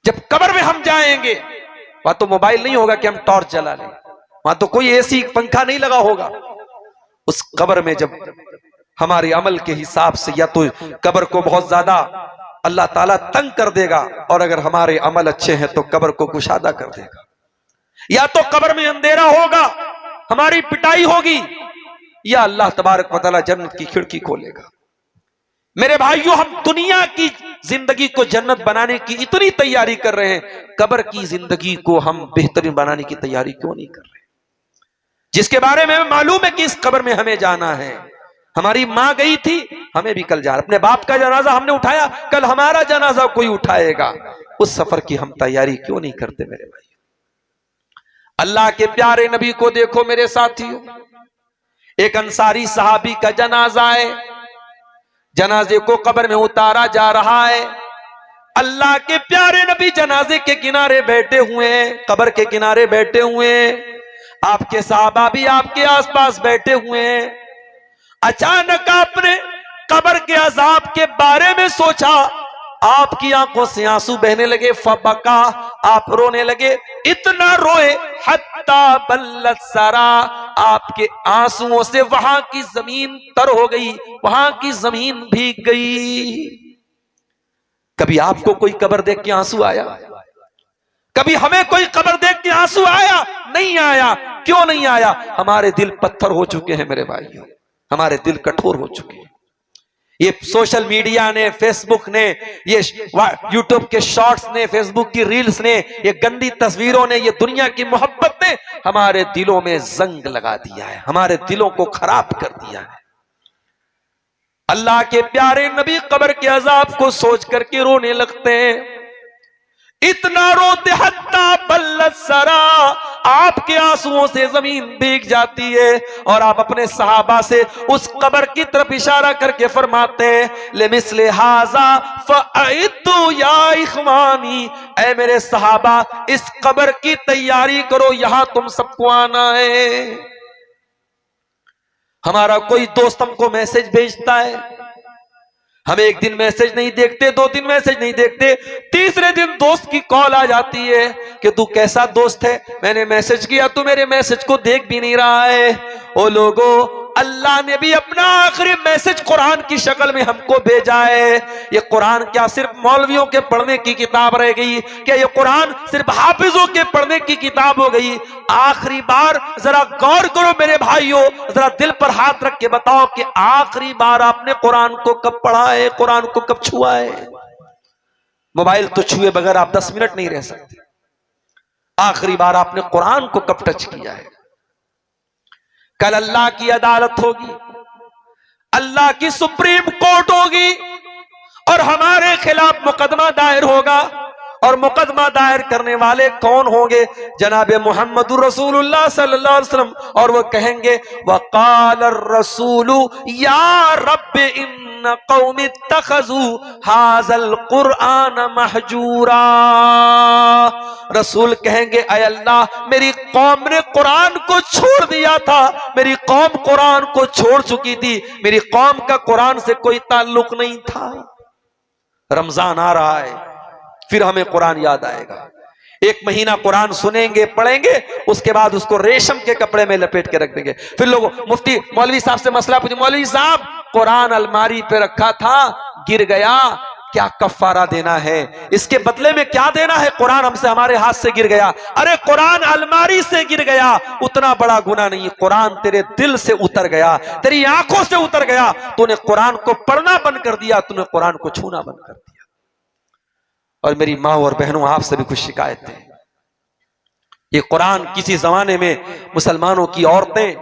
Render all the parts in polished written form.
जब कब्र में हम जाएंगे वहां तो मोबाइल नहीं होगा कि हम टॉर्च जला लें, वहां तो कोई एसी पंखा नहीं लगा होगा। उस कब्र में जब हमारे अमल के हिसाब से या तो कब्र को बहुत ज्यादा अल्लाह ताला तंग कर देगा, और अगर हमारे अमल अच्छे हैं तो कब्र को कुशादा कर देगा। या तो कब्र में अंधेरा होगा, हमारी पिटाई होगी, या अल्लाह तबारक व तआला जन्नत की खिड़की खोलेगा। मेरे भाइयों, हम दुनिया की जिंदगी को जन्नत बनाने की इतनी तैयारी कर रहे हैं, कब्र की जिंदगी को हम बेहतरीन बनाने की तैयारी क्यों नहीं कर रहे? जिसके बारे में मालूम है कि इस कब्र में हमें जाना है। हमारी मां गई थी, हमें भी कल जाना, अपने बाप का जनाजा हमने उठाया, कल हमारा जनाजा कोई उठाएगा। उस सफर की हम तैयारी क्यों नहीं करते मेरे भाई? अल्लाह के प्यारे नबी को देखो मेरे साथियों, एक अंसारी सहाबी का जनाजा है, जनाजे को कब्र में उतारा जा रहा है। अल्लाह के प्यारे नबी जनाजे के किनारे बैठे हुए हैं, कब्र के किनारे बैठे हुए हैं, आपके सहाबा भी आपके आसपास बैठे हुए हैं। अचानक आपने कब्र के अजाब के बारे में सोचा, आपकी आंखों से आंसू बहने लगे, फबका, आप रोने लगे, इतना रोए हत्ता बल्लत सरा, आपके आंसुओं से वहां की जमीन तर हो गई, वहां की जमीन भीग गई। कभी आपको कोई कब्र देख के आंसू आया? कभी हमें कोई कब्र देख के आंसू आया? नहीं आया। क्यों नहीं आया? हमारे दिल पत्थर हो चुके हैं मेरे भाइयों, हमारे दिल कठोर हो चुके हैं। ये सोशल मीडिया ने, फेसबुक ने, ये यूट्यूब के शॉर्ट्स ने, फेसबुक की रील्स ने, ये गंदी तस्वीरों ने, ये दुनिया की मोहब्बत ने हमारे दिलों में जंग लगा दिया है, हमारे दिलों को खराब कर दिया है। अल्लाह के प्यारे नबी कब्र के अजाब को सोच करके रोने लगते हैं, इतना रोते हत्ता बल्लत सरा, आपके आंसुओं से जमीन भीग जाती है। और आप अपने सहाबा से उस कब्र की तरफ इशारा करके फरमाते हैं, लिमिस्ले हाजा फअइदु या इखवानी, ऐ मेरे सहाबा इस कब्र की तैयारी करो, यहां तुम सबको आना है। हमारा कोई दोस्त हमको मैसेज भेजता है, हम एक दिन मैसेज नहीं देखते, 2 दिन मैसेज नहीं देखते, तीसरे दिन दोस्त की कॉल आ जाती है कि तू कैसा दोस्त है, मैंने मैसेज किया, तू मेरे मैसेज को देख भी नहीं रहा है। ओ लोगों, अल्लाह ने भी अपना आखिरी मैसेज कुरान की शक्ल में हमको भेजा है। ये कुरान क्या सिर्फ मौलवियों के पढ़ने की किताब रह गई? क्या ये कुरान सिर्फ हाफिजों के पढ़ने की किताब हो गई? आखिरी बार जरा गौर करो मेरे भाइयों, जरा दिल पर हाथ रख के बताओ कि आखिरी बार आपने कुरान को कब पढ़ा है, कुरान को कब छुआ है? मोबाइल तो छुए बगैर आप 10 मिनट नहीं रह सकते। आखिरी बार आपने कुरान को कब टच किया है? कल अल्लाह की अदालत होगी, अल्लाह की सुप्रीम कोर्ट होगी, और हमारे खिलाफ मुकदमा दायर होगा। और मुकदमा दायर करने वाले कौन होंगे? जनाब मुहम्मदुर रसूलुल्लाह सल्लल्लाहु अलैहि वसल्लम। और वो कहेंगे, वक़ाल रसूलु या रब्ब इन्न कौमी इत्तखज़ू हाज़ल कुरआन महजूरा। रसूल कहेंगे, ऐ अल्लाह मेरी कौम ने कुरान को छोड़ दिया था, मेरी कौम कुरान को छोड़ चुकी थी, मेरी कौम का कुरान से कोई ताल्लुक नहीं था। रमजान आ रहा है, फिर हमें कुरान याद आएगा। 1 महीना कुरान सुनेंगे, पढ़ेंगे, उसके बाद उसको रेशम के कपड़े में लपेट के रख देंगे। फिर लोग मुफ्ती मौलवी साहब से मसला पूछे, मौलवी साहब कुरान अलमारी पे रखा था, गिर गया, क्या कफारा देना है? इसके बदले में क्या देना है? कुरान हमसे, हमारे हाथ से गिर गया। अरे कुरान अलमारी से गिर गया, उतना बड़ा गुनाह नहीं, कुरान तेरे दिल से उतर गया, तेरी आंखों से उतर गया, तूने कुरान को पढ़ना बंद कर दिया, तूने कुरान को छूना बंद कर दिया। और मेरी माँ और बहनों, आपसे भी कुछ शिकायत है। ये कुरान किसी जमाने में मुसलमानों की औरतें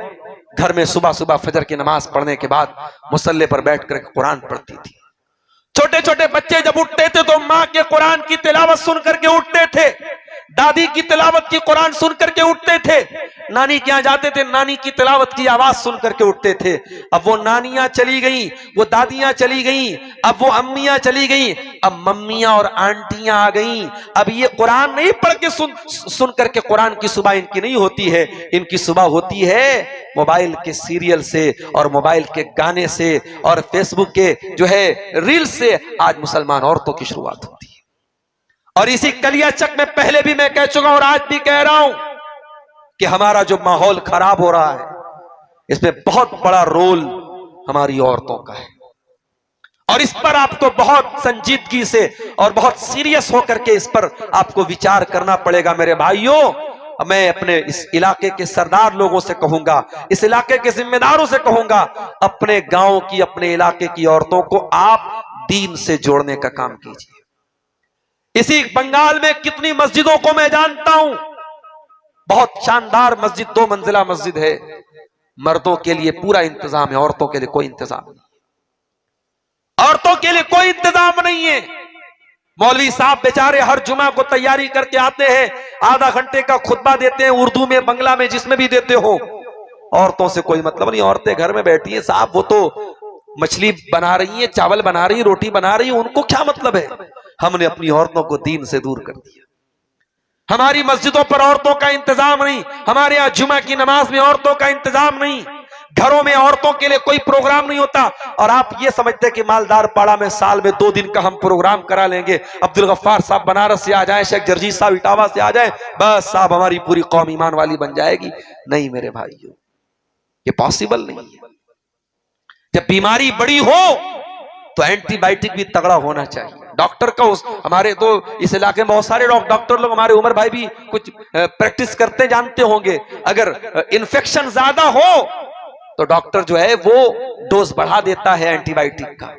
घर में सुबह सुबह फजर की नमाज पढ़ने के बाद मुसल्ले पर बैठकर कुरान पढ़ती थी। छोटे छोटे बच्चे जब उठते थे तो माँ के कुरान की तिलावत सुन करके उठते थे, दादी की तिलावत की कुरान सुन करके उठते थे, नानी के यहाँ जाते थे, नानी की तिलावत की आवाज सुन करके उठते थे। अब वो नानियां चली गई, वो दादियां चली गई, अब वो अम्मियां चली गई, अब मम्मियां और आंटियां आ गई। अब ये कुरान नहीं पढ़ के सुन करके कुरान की सुबह इनकी नहीं होती है, इनकी सुबह होती है मोबाइल के सीरियल से और मोबाइल के गाने से और फेसबुक के जो है रील से। आज मुसलमान औरतों की शुरुआत होती है। और इसी कलियाचक में पहले भी मैं कह चुका हूं और आज भी कह रहा हूं कि हमारा जो माहौल खराब हो रहा है इसमें बहुत बड़ा रोल हमारी औरतों का है। और इस पर आपको बहुत संजीदगी से और बहुत सीरियस होकर के इस पर आपको विचार करना पड़ेगा मेरे भाइयों। मैं अपने इस इलाके के सरदार लोगों से कहूंगा, इस इलाके के जिम्मेदारों से कहूंगा, अपने गांव की, अपने इलाके की औरतों को आप दीन से जोड़ने का काम कीजिए। इसी बंगाल में कितनी मस्जिदों को मैं जानता हूं, बहुत शानदार मस्जिद, 2 मंजिला मस्जिद है, मर्दों के लिए पूरा इंतजाम है, औरतों के लिए कोई इंतजाम नहीं, औरतों के लिए कोई इंतजाम नहीं है। मौलवी साहब बेचारे हर जुमा को तैयारी करके आते हैं, आधा घंटे का खुतबा देते हैं, उर्दू में, बंगला में, जिसमें भी देते हो। औरतों से कोई मतलब नहीं, औरतें घर में बैठी हैं साहब, वो तो मछली बना रही हैं, चावल बना रही हैं, रोटी बना रही हैं, उनको क्या मतलब है। हमने अपनी औरतों को दीन से दूर कर दिया। हमारी मस्जिदों पर औरतों का इंतजाम नहीं, हमारे यहाँ जुमा की नमाज में औरतों का इंतजाम नहीं, घरों में औरतों के लिए कोई प्रोग्राम नहीं होता। और आप ये समझते कि मालदार पाड़ा में साल में 2 दिन का हम प्रोग्राम करा लेंगे, अब्दुल गफ्फार साहब बनारस से आ जाएं, शेख जरजीत साहब इटावा से आ जाएं, बस साहब हमारी पूरी कौम ईमान वाली बन जाएगी। नहीं मेरे भाइयों, ये पॉसिबल नहीं है। जब बीमारी बड़ी हो तो एंटीबायोटिक भी तगड़ा होना चाहिए। डॉक्टर का हमारे तो इस इलाके में बहुत सारे डॉक्टर लोग, हमारे उमर भाई भी कुछ प्रैक्टिस करते जानते होंगे, अगर इन्फेक्शन ज्यादा हो तो डॉक्टर जो है वो डोज बढ़ा देता है एंटीबायोटिक का।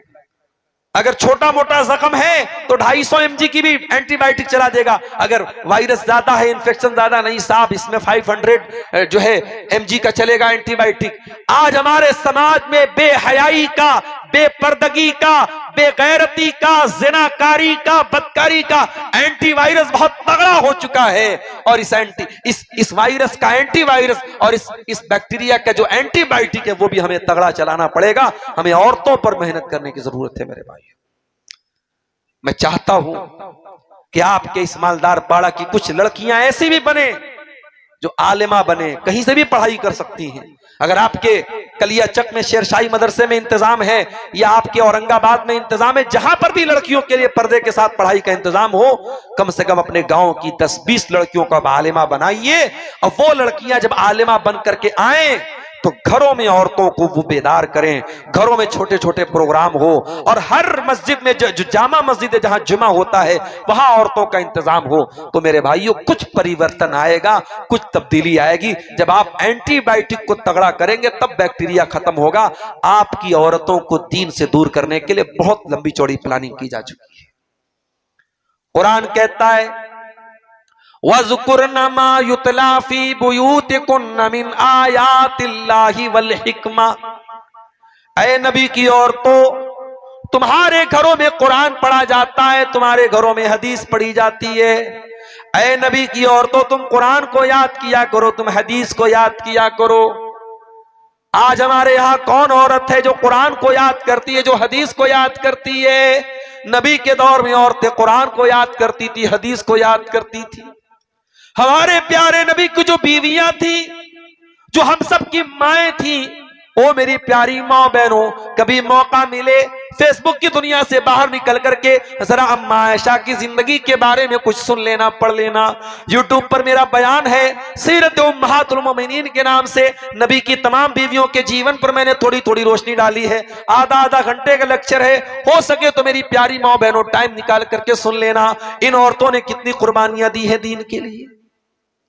अगर छोटा मोटा जख्म है तो 250 mg की भी एंटीबायोटिक चला देगा। अगर वायरस ज्यादा है, इन्फेक्शन ज्यादा, नहीं साहब इसमें 500 जो है mg का चलेगा एंटीबायोटिक। आज हमारे समाज में बेहयाई का, बेपर्दगी का, बेगैरती का, जिनाकारी का, बदकारी का एंटीवायरस बहुत तगड़ा हो चुका है। और इस वायरस का एंटीवायरस और इस बैक्टीरिया का जो एंटीबायोटिक है वो भी हमें तगड़ा चलाना पड़ेगा। हमें औरतों पर मेहनत करने की जरूरत है मेरे भाई। मैं चाहता हूं कि आपके इस मालदार पाड़ा की कुछ लड़कियां ऐसी भी बने जो आलिमा बने, कहीं से भी पढ़ाई कर सकती हैं। अगर आपके कलियाचक में शेरशाही मदरसे में इंतजाम है या आपके औरंगाबाद में इंतजाम है, जहां पर भी लड़कियों के लिए पर्दे के साथ पढ़ाई का इंतजाम हो, कम से कम अपने गांव की 10-20 लड़कियों को आलिमा बनाइए। और वो लड़कियां जब आलिमा बन करके आए तो घरों में औरतों को वो बेदार करें, घरों में छोटे छोटे प्रोग्राम हो, और हर मस्जिद में जो जामा मस्जिद है जहां जुमा होता है वहां औरतों का इंतजाम हो। तो मेरे भाइयों कुछ परिवर्तन आएगा, कुछ तब्दीली आएगी। जब आप एंटीबायोटिक को तगड़ा करेंगे तब बैक्टीरिया खत्म होगा। आपकी औरतों को दीन से दूर करने के लिए बहुत लंबी चौड़ी प्लानिंग की जा चुकी है। कुरान कहता है वज़कुरना मा युतला फी बुयूतिकुन्ना मिन आयातिल्लाहि वल हिकमा। ऐ नबी की औरतों, तुम्हारे घरों में कुरान पढ़ा जाता है, तुम्हारे घरों में हदीस पढ़ी जाती है। ऐ नबी की औरतों, तुम कुरान को याद किया करो, तुम हदीस को याद किया करो। आज हमारे यहाँ कौन औरत है जो कुरान को याद करती है, जो हदीस को याद करती है? नबी के दौर में औरतें कुरान को याद करती थी, हदीस को याद करती थी। हमारे प्यारे नबी की जो बीवियां थी, जो हम सब की माएं थी, ओ मेरी प्यारी माँ बहनों, कभी मौका मिले फेसबुक की दुनिया से बाहर निकल करके जरा अम्मा आयशा की जिंदगी के बारे में कुछ सुन लेना, पढ़ लेना। यूट्यूब पर मेरा बयान है सीरत उम्महातुल मोमिनीन के नाम से, नबी की तमाम बीवियों के जीवन पर मैंने थोड़ी थोड़ी रोशनी डाली है। आधा घंटे का लेक्चर है, हो सके तो मेरी प्यारी माँ बहनों टाइम निकाल करके सुन लेना। इन औरतों ने कितनी कुर्बानियां दी है दीन के लिए,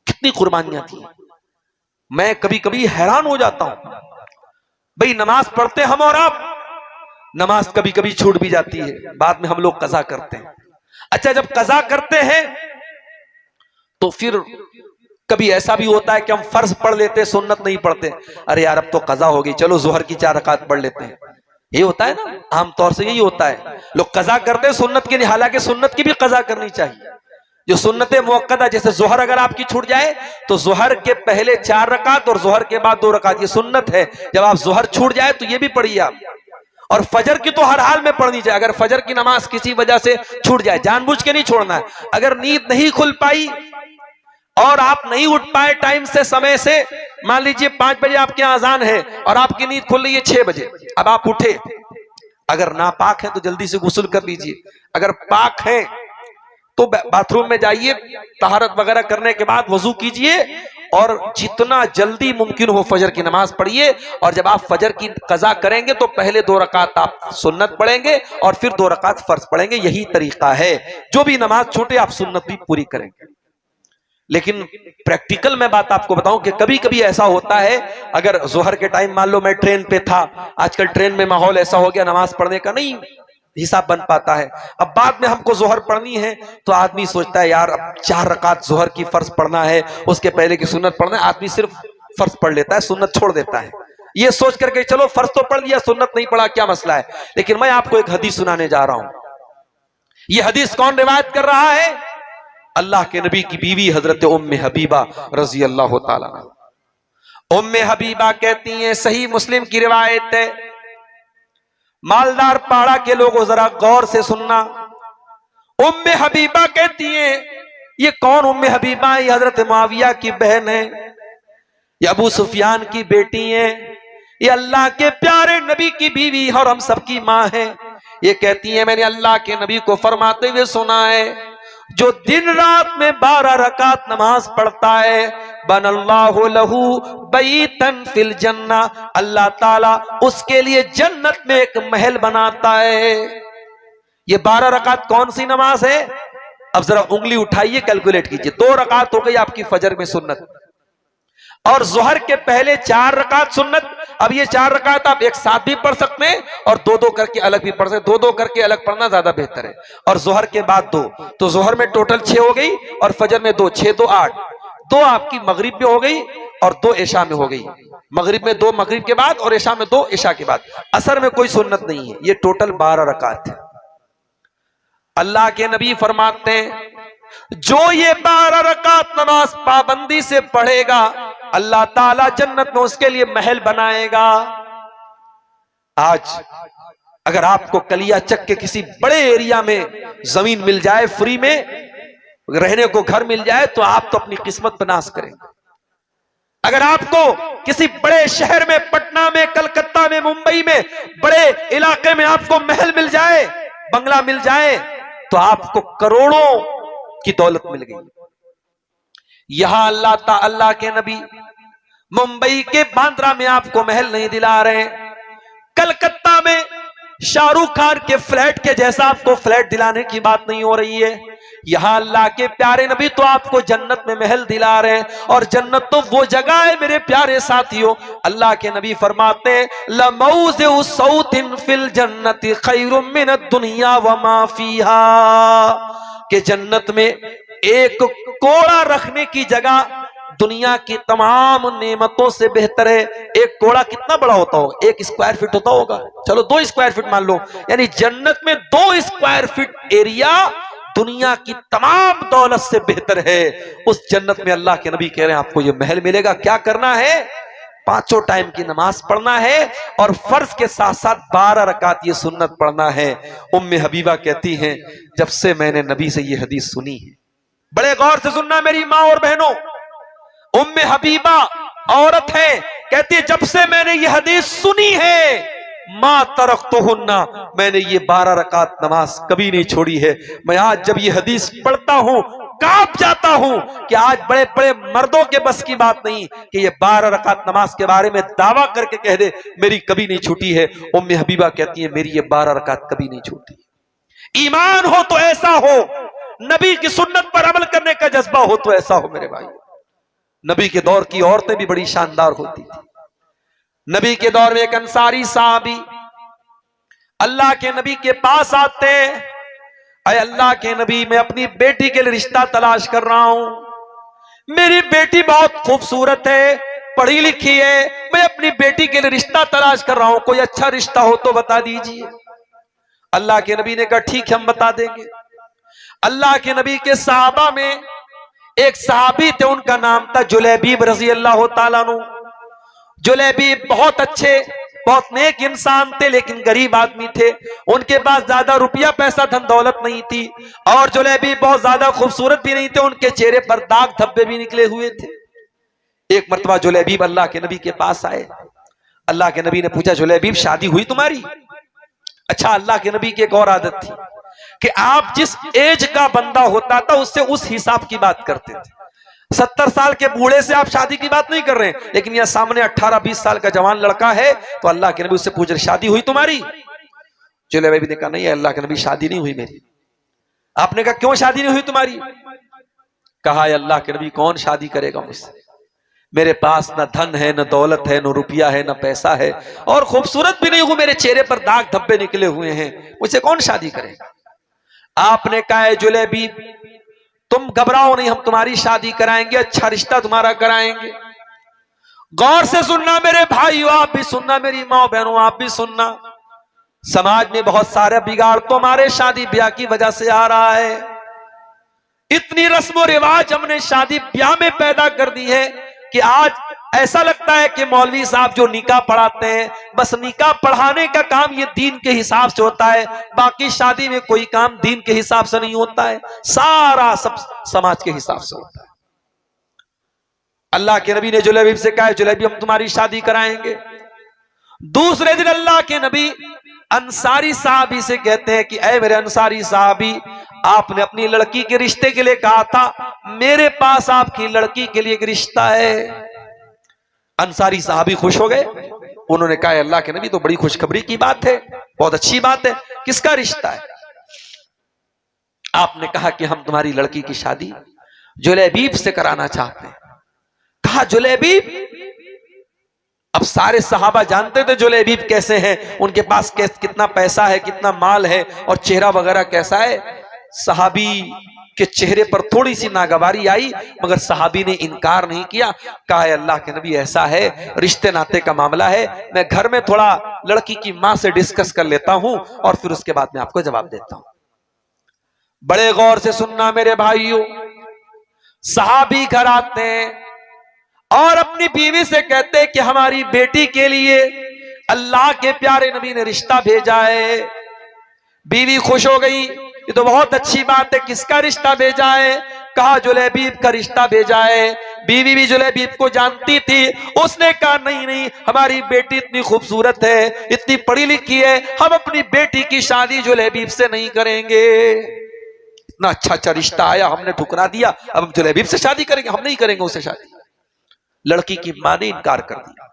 कितनी कुर्बानियां दी। मैं कभी कभी हैरान हो जाता हूं, भाई नमाज पढ़ते हम और आप, नमाज कभी कभी छूट भी जाती है, बाद में हम लोग कज़ा करते हैं। अच्छा, जब कज़ा करते हैं तो फिर कभी ऐसा भी होता है कि हम फर्ज पढ़ लेते हैं, सुन्नत नहीं पढ़ते। अरे यार अब तो कज़ा हो गई, चलो जोहर की 4 रकात पढ़ लेते हैं। ये होता है ना, आमतौर से यही होता है, लोग कज़ा करते हैं सुन्नत की नहीं। हालांकि सुन्नत की भी कज़ा करनी चाहिए। जो सुन्नतें मुअक्कदा, जैसे जोहर अगर आपकी छूट जाए तो जोहर के पहले 4 रकात और जोहर के बाद 2 रकात, ये सुन्नत है। जब आप जोहर छूट जाए तो ये भी पढ़िए आप। और फजर की तो हर हाल में पढ़नी चाहिए। अगर फजर की नमाज किसी वजह से छूट जाए, जानबूझ के नहीं छोड़ना है। अगर नींद नहीं खुल पाई और आप नहीं उठ पाए टाइम से, समय से, मान लीजिए 5 बजे आपके यहाँ अजान है और आपकी नींद खुल रही है 6 बजे, अब आप उठे, अगर नापाक है तो जल्दी से गुस्ल कर लीजिए, अगर पाक है तो बाथरूम में जाइए, तहारत वगैरह करने के बाद वजू कीजिए और जितना जल्दी मुमकिन हो फजर की नमाज पढ़िए। और जब आप फजर की कज़ा करेंगे तो पहले 2 रकात आप सुन्नत पढ़ेंगे और फिर 2 रकात फर्ज पढ़ेंगे। यही तरीका है। जो भी नमाज छूटे आप सुन्नत भी पूरी करेंगे। लेकिन प्रैक्टिकल में बात आपको बताऊं कि कभी कभी ऐसा होता है, अगर जोहर के टाइम मान लो मैं ट्रेन पे था, आजकल ट्रेन में माहौल ऐसा हो गया नमाज पढ़ने का नहीं हिसाब बन पाता है। अब बाद में हमको जोहर पढ़नी है तो आदमी सोचता है यार अब 4 रकात जोहर की फर्ज पढ़ना है, उसके पहले की सुन्नत पढ़ना है। आदमी सिर्फ फर्ज पढ़ लेता है, सुन्नत छोड़ देता है, ये सोच करके चलो फर्ज तो पढ़ लिया, सुन्नत नहीं पढ़ा, क्या मसला है। लेकिन मैं आपको एक हदीस सुनाने जा रहा हूं। यह हदीस कौन रिवायत कर रहा है? अल्लाह के नबी की बीवी हजरत उम्मे हबीबा रजी अल्लाह ताला। उम्मे हबीबा कहती हैं, सही मुस्लिम की रिवायत है, मालदार पाड़ा के लोगों जरा गौर से सुनना। उम्मे हबीबा कहती हैं, ये कौन उम्मे हबीबा? ये हजरत मुआविया की बहन है, ये अबू सुफियान की बेटी है, ये अल्लाह के प्यारे नबी की बीवी और हम सबकी मां है। ये कहती है मैंने अल्लाह के नबी को फरमाते हुए सुना है, जो दिन रात में 12 रकात नमाज पढ़ता है, बनल्लाहु लहू बैतन फिल जन्ना, अल्लाह ताला उसके लिए जन्नत में एक महल बनाता है। ये 12 रकात कौन सी नमाज है? अब जरा उंगली उठाइए, कैलकुलेट कीजिए। 2 रकात हो गई आपकी फजर में सुन्नत, और जोहर के पहले 4 रकात सुन्नत। अब ये 4 रकात आप एक साथ भी पढ़ सकते हैं और 2-2 करके अलग भी पढ़ सकते हैं। 2-2 करके अलग पढ़ना ज्यादा बेहतर है। और जोहर के बाद 2, तो जोहर में टोटल 6 हो गई और फजर में 2, 6 2 8, 2 आपकी मगरिब में हो गई और 2 इशा में हो गई। मगरिब में 2 मगरिब के बाद और इशा में 2 इशा के बाद। असर में कोई सुन्नत नहीं है। ये टोटल 12 रकात है। अल्लाह के नबी फरमाते हैं, जो ये 12 रकात नमाज पाबंदी से पढ़ेगा, अल्लाह ताला जन्नत में उसके लिए महल बनाएगा। आज अगर आपको कलियाचक के किसी बड़े एरिया में जमीन मिल जाए, फ्री में रहने को घर मिल जाए, तो आप तो अपनी किस्मत पर नाश करेंगे। अगर आपको किसी बड़े शहर में, पटना में, कलकत्ता में, मुंबई में, बड़े इलाके में आपको महल मिल जाए, बंगला मिल जाए, तो आपको करोड़ों की दौलत मिल गई। यहां अल्लाह के नबी मुंबई के बांद्रा में आपको महल नहीं दिला रहे, कलकत्ता में शाहरुख खान के फ्लैट के जैसा आपको फ्लैट दिलाने की बात नहीं हो रही है। यहां अल्लाह के प्यारे नबी तो आपको जन्नत में महल दिला रहे हैं। और जन्नत तो वो जगह है मेरे प्यारे साथियों, अल्लाह के नबी फरमाते हैं, लमौज़िउ सौतिन फिल जन्नति खैरुम मिनद दुनिया व मा फीहा, कि जन्नत में एक कोड़ा रखने की जगह दुनिया की तमाम नेमतों से बेहतर है। एक कोड़ा कितना बड़ा होता होगा? 1 स्क्वायर फीट होता होगा, चलो 2 स्क्वायर फीट मान लो, यानी जन्नत में 2 स्क्वायर फीट एरिया दुनिया की तमाम दौलत से बेहतर है। उस जन्नत में अल्लाह के नबी कह रहे हैं आपको ये महल मिलेगा। क्या करना है? 5 टाइम की नमाज पढ़ना है और फर्ज के साथ साथ 12 रकात ये सुन्नत पढ़ना है। उम्मे हबीबा कहती हैं, जब से मैंने नबी से ये हदीस सुनी है, बड़े गौर से सुनना मेरी माँ और बहनों, उम्मे हबीबा औरत है, कहती है जब से मैंने ये हदीस सुनी है, मां तरक्तुहुन्ना, मैंने ये 12 रकात नमाज कभी नहीं छोड़ी है। मैं आज जब ये हदीस पढ़ता हूं कांप जाता हूं कि आज बड़े बड़े मर्दों के बस की बात नहीं कि ये 12 रकात नमाज के बारे में दावा करके कह दे मेरी कभी नहीं छूटी है। उम्मे हबीबा कहती है मेरी ये 12 रकात कभी नहीं छूटी। ईमान हो तो ऐसा हो, नबी की सुन्नत पर अमल करने का जज्बा हो तो ऐसा हो मेरे भाई। नबी के दौर की औरतें भी बड़ी शानदार होती थी। नबी के दौर में एक अंसारी साहबी अल्लाह के नबी के पास आते हैं, अरे अल्लाह के नबी, मैं अपनी बेटी के लिए रिश्ता तलाश कर रहा हूं, मेरी बेटी बहुत खूबसूरत है, पढ़ी लिखी है, मैं अपनी बेटी के लिए रिश्ता तलाश कर रहा हूं, कोई अच्छा रिश्ता हो तो बता दीजिए। अल्लाह के नबी ने कहा ठीक है हम बता देंगे। अल्लाह के नबी के सहाबा में एक सहाबी थे, उनका नाम था जुलैबीब रजी अल्लाह ताला अन्हु। जुलैबीब बहुत अच्छे, बहुत नेक इंसान थे, लेकिन गरीब आदमी थे। उनके पास ज्यादा रुपया पैसा धन दौलत नहीं थी और जुलैबीब बहुत ज्यादा खूबसूरत भी नहीं थे, उनके चेहरे पर दाग धब्बे भी निकले हुए थे। एक मर्तबा जुलैबीब अल्लाह के नबी के पास आए। अल्लाह के नबी ने पूछा जुलैबीब शादी हुई तुम्हारी? अच्छा, अल्लाह के नबी की एक और आदत थी कि आप जिस एज का बंदा होता था उससे उस हिसाब की बात करते थे। 70 साल के बूढ़े से आप शादी की बात नहीं कर रहे हैं, लेकिन यह सामने 18-20 साल का जवान लड़का है तो अल्लाह के नबी उससे पूछ रहे शादी हुई तुम्हारी? जुलैबीब ने कहा नहीं अल्लाह के नबी शादी नहीं हुई मेरी। आपने कहा क्यों शादी नहीं हुई तुम्हारी? कहा अल्लाह के नबी कौन शादी करेगा मुझसे, मेरे पास न धन है, न दौलत है, न रुपया है, न पैसा है, और खूबसूरत भी नहीं हूं, मेरे चेहरे पर दाग धब्बे निकले हुए हैं, मुझसे कौन शादी करेगा? आपने कहा जुलैबीब तुम घबराओ नहीं, हम तुम्हारी शादी कराएंगे, अच्छा रिश्ता तुम्हारा कराएंगे। गौर से सुनना मेरे भाइयों, आप भी सुनना, मेरी माँ बहनों आप भी सुनना। समाज में बहुत सारे बिगाड़ तो हमारे शादी ब्याह की वजह से आ रहा है। इतनी रस्म और रिवाज हमने शादी ब्याह में पैदा कर दी है कि आज ऐसा लगता है कि मौलवी साहब जो निकाह पढ़ाते हैं बस निकाह पढ़ाने का काम ये दीन के हिसाब से होता है, बाकी शादी में कोई काम दीन के हिसाब से नहीं होता है, सारा सब समाज के हिसाब से होता है। अल्लाह के नबी ने जुलैबीब से कहा जुलैबीब हम तुम्हारी शादी कराएंगे। दूसरे दिन अल्लाह के नबी अंसारी साहबी से कहते हैं कि ऐ मेरे अंसारी साहबी, आपने अपनी लड़की के रिश्ते के लिए कहा था, मेरे पास आपकी लड़की के लिए एक रिश्ता है। अंसारी साहबी खुश हो गए, उन्होंने कहा अल्लाह के नबी तो बड़ी खुशखबरी की बात है, बहुत अच्छी बात है, किसका रिश्ता है? आपने कहा कि हम तुम्हारी लड़की की शादी जुलैबीब से कराना चाहते हैं। कहा जुलैबीब? अब सारे सहाबा जानते थे जुलैबीब कैसे हैं, उनके पास कितना पैसा है, कितना माल है और चेहरा वगैरह कैसा है। सहाबी के चेहरे पर थोड़ी सी नागवारी आई, मगर सहाबी ने इनकार नहीं किया। कहा अल्लाह के नबी ऐसा है, रिश्ते नाते का मामला है, मैं घर में थोड़ा लड़की की मां से डिस्कस कर लेता हूं और फिर उसके बाद मैं आपको जवाब देता हूं। बड़े गौर से सुनना मेरे भाइयों, सहाबी घर आते हैं और अपनी बीवी से कहते हैं कि हमारी बेटी के लिए अल्लाह के प्यारे नबी ने रिश्ता भेजा है। बीवी खुश हो गई, ये तो बहुत अच्छी बात है, किसका रिश्ता भेजा है? कहा जुलैबीब का रिश्ता भेजा है। बीवी भी जुलैबीब को जानती थी, उसने कहा नहीं नहीं, हमारी बेटी इतनी खूबसूरत है, इतनी पढ़ी लिखी है, हम अपनी बेटी की शादी जुलैबीब से नहीं करेंगे। इतना अच्छा रिश्ता आया, हमने ठुकरा दिया, अब हम जुलैबीब से शादी करेंगे? हम नहीं करेंगे उससे शादी। लड़की की मां ने इनकार कर दिया।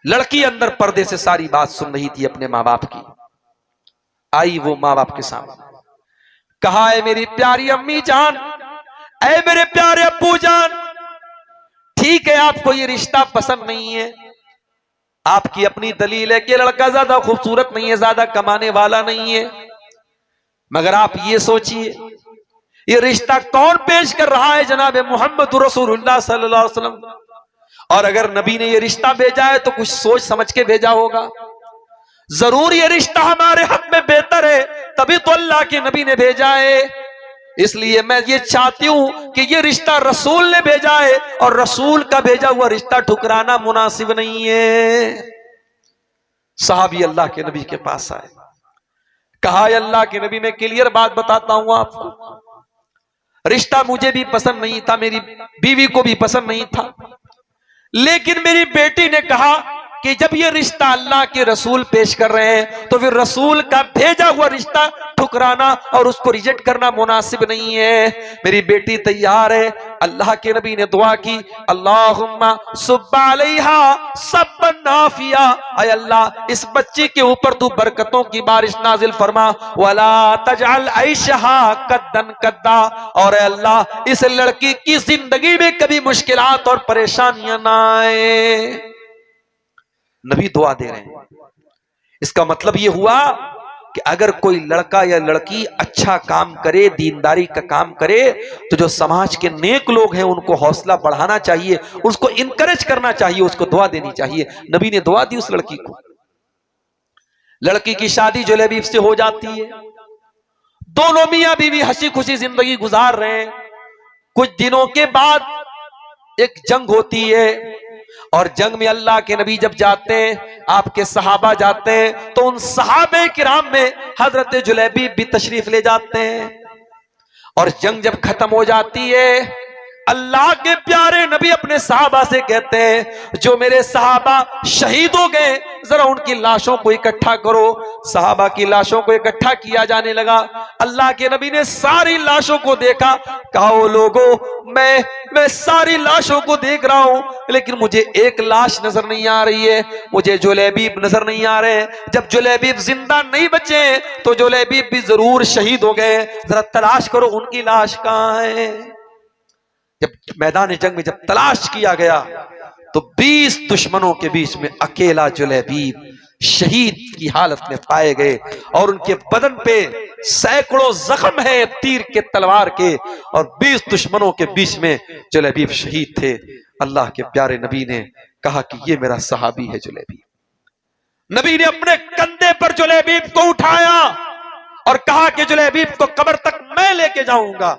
लड़की अंदर पर्दे से सारी बात सुन रही थी अपने मां बाप की। आई वो मां बाप के सामने, कहा है मेरी प्यारी अम्मी जान, ऐ मेरे प्यारे अब्बू जान, ठीक है आपको ये रिश्ता पसंद नहीं है, आपकी अपनी दलील है कि लड़का ज्यादा खूबसूरत नहीं है, ज्यादा कमाने वाला नहीं है, मगर आप ये सोचिए ये रिश्ता कौन पेश कर रहा है? जनाब मोहम्मद रसूलुल्लाह सल्लल्लाहु अलैहि वसल्लम। और अगर नबी ने ये रिश्ता भेजा है तो कुछ सोच समझ के भेजा होगा, जरूर ये रिश्ता हमारे हक में बेहतर है, तभी तो अल्लाह के नबी ने भेजा है। इसलिए मैं ये चाहती हूं कि ये रिश्ता रसूल ने भेजा है और रसूल का भेजा हुआ रिश्ता ठुकराना मुनासिब नहीं है। साहबी अल्लाह के नबी के पास आए, कहा अल्लाह के नबी मैं क्लियर बात बताता हूं आपको, रिश्ता मुझे भी पसंद नहीं था, मेरी बीवी को भी पसंद नहीं था, लेकिन मेरी बेटी ने कहा कि जब ये रिश्ता अल्लाह के रसूल पेश कर रहे हैं तो फिर रसूल का भेजा हुआ रिश्ता ठुकराना और उसको रिजेक्ट करना मुनासिब नहीं है। मेरी बेटी तैयार है। अल्लाह के नबी ने दुआ की, अल्लाहुम्मा सुब्बा अलैहा सब्बन नाफिया, ऐ अल्लाह इस बच्ची के ऊपर तू बरकतों की बारिश नाजिल फरमा, वला तजअल ऐशहा कद्दन कद्दा, और अल्लाह इस लड़की की जिंदगी में कभी मुश्किलात और परेशानियां ना आए। नबी दुआ दे रहे हैं। इसका मतलब यह हुआ कि अगर कोई लड़का या लड़की अच्छा काम करे, दीनदारी का काम करे, तो जो समाज के नेक लोग हैं उनको हौसला बढ़ाना चाहिए, उसको इनकरेज करना चाहिए, उसको दुआ देनी चाहिए। नबी ने दुआ दी उस लड़की को। लड़की की शादी जुलैबीब से हो जाती है। दोनों मियां बीवी हंसी खुशी जिंदगी गुजार रहे हैं। कुछ दिनों के बाद एक जंग होती है और जंग में अल्लाह के नबी जब जाते हैं, आपके सहाबा जाते हैं, तो उन सहाबे किराम में हजरत जुलैबीब भी तशरीफ ले जाते हैं। और जंग जब खत्म हो जाती है अल्लाह के प्यारे नबी अपने सहाबा से कहते हैं जो मेरे सहाबा शहीद हो गए जरा उनकी लाशों को इकट्ठा करो। सहाबा की लाशों को इकट्ठा किया जाने लगा। अल्लाह के नबी ने सारी लाशों को देखा, कहा ओ लोगों मैं सारी लाशों को देख रहा हूं लेकिन मुझे एक लाश नजर नहीं आ रही है, मुझे जुलैबीब नजर नहीं आ रहे। जब जुलैबीब जिंदा नहीं बचे तो जुलैबीब भी जरूर शहीद हो गए, जरा तलाश करो उनकी लाश कहां है। जब मैदान जंग में जब तलाश किया गया तो 20 दुश्मनों के बीच में अकेला जुलैबीब शहीद की हालत में पाए गए और उनके बदन पे सैकड़ों जख्म है तीर के तलवार के और 20 दुश्मनों के बीच में जुलैबीब शहीद थे। अल्लाह के प्यारे नबी ने कहा कि ये मेरा सहाबी है जुलैबीब। नबी ने अपने कंधे पर जुलैबीब को उठाया और कहा कि जुलैबीब को कब्र तक मैं लेके जाऊंगा।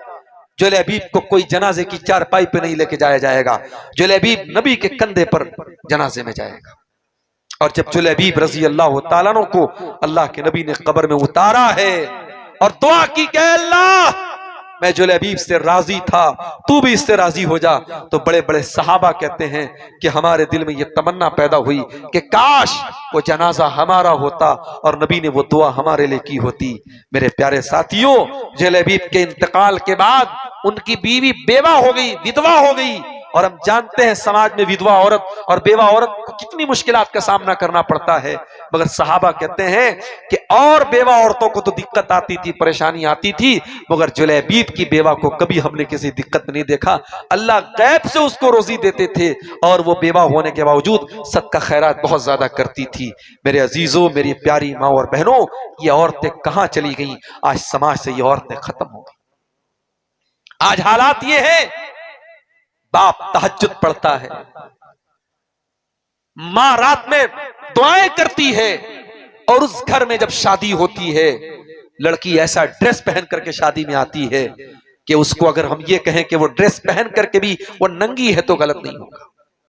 जुलैबीब को कोई जनाजे की चारपाई पे नहीं लेके जाया जाएगा, जुलैबीब नबी के कंधे पर जनाजे में जाएगा। और जब जुलैबीब रजी अल्लाह ताला अन्हु को अल्लाह के नबी ने कब्र में उतारा है और दुआ की कि अल्लाह मैं जुलैबीब से राजी था, तू भी इससे राजी हो जा। तो बड़े बड़े सहाबा कहते हैं कि हमारे दिल में यह तमन्ना पैदा हुई कि काश वो जनाजा हमारा होता और नबी ने वो दुआ हमारे लिए की होती। मेरे प्यारे साथियों, जुलैबीब के इंतकाल के बाद उनकी बीवी बेवा हो गई, विधवा हो गई। और हम जानते हैं समाज में विधवा औरत और बेवा औरत को कितनी मुश्किलात का सामना करना पड़ता है, मगर सहाबा कहते हैं कि और बेवा औरतों को तो दिक्कत आती थी, परेशानी आती थी, मगर जुलैबीब की बेवा को कभी हमने किसी दिक्कत में नहीं देखा। अल्लाह गैब से उसको रोजी देते थे और वो बेवा होने के बावजूद सदका खैरात बहुत ज्यादा करती थी। मेरे अजीजों, मेरी प्यारी माँ और बहनों, ये औरतें कहां चली गई? आज समाज से ये औरतें खत्म हो गई। आज हालात ये है, बाप तहज्जुद पढ़ता है, मां रात में दुआएं करती है और उस घर में जब शादी होती है लड़की ऐसा ड्रेस पहन करके शादी में आती है कि उसको अगर हम ये कहें कि वो ड्रेस पहन करके भी वो नंगी है तो गलत नहीं होगा।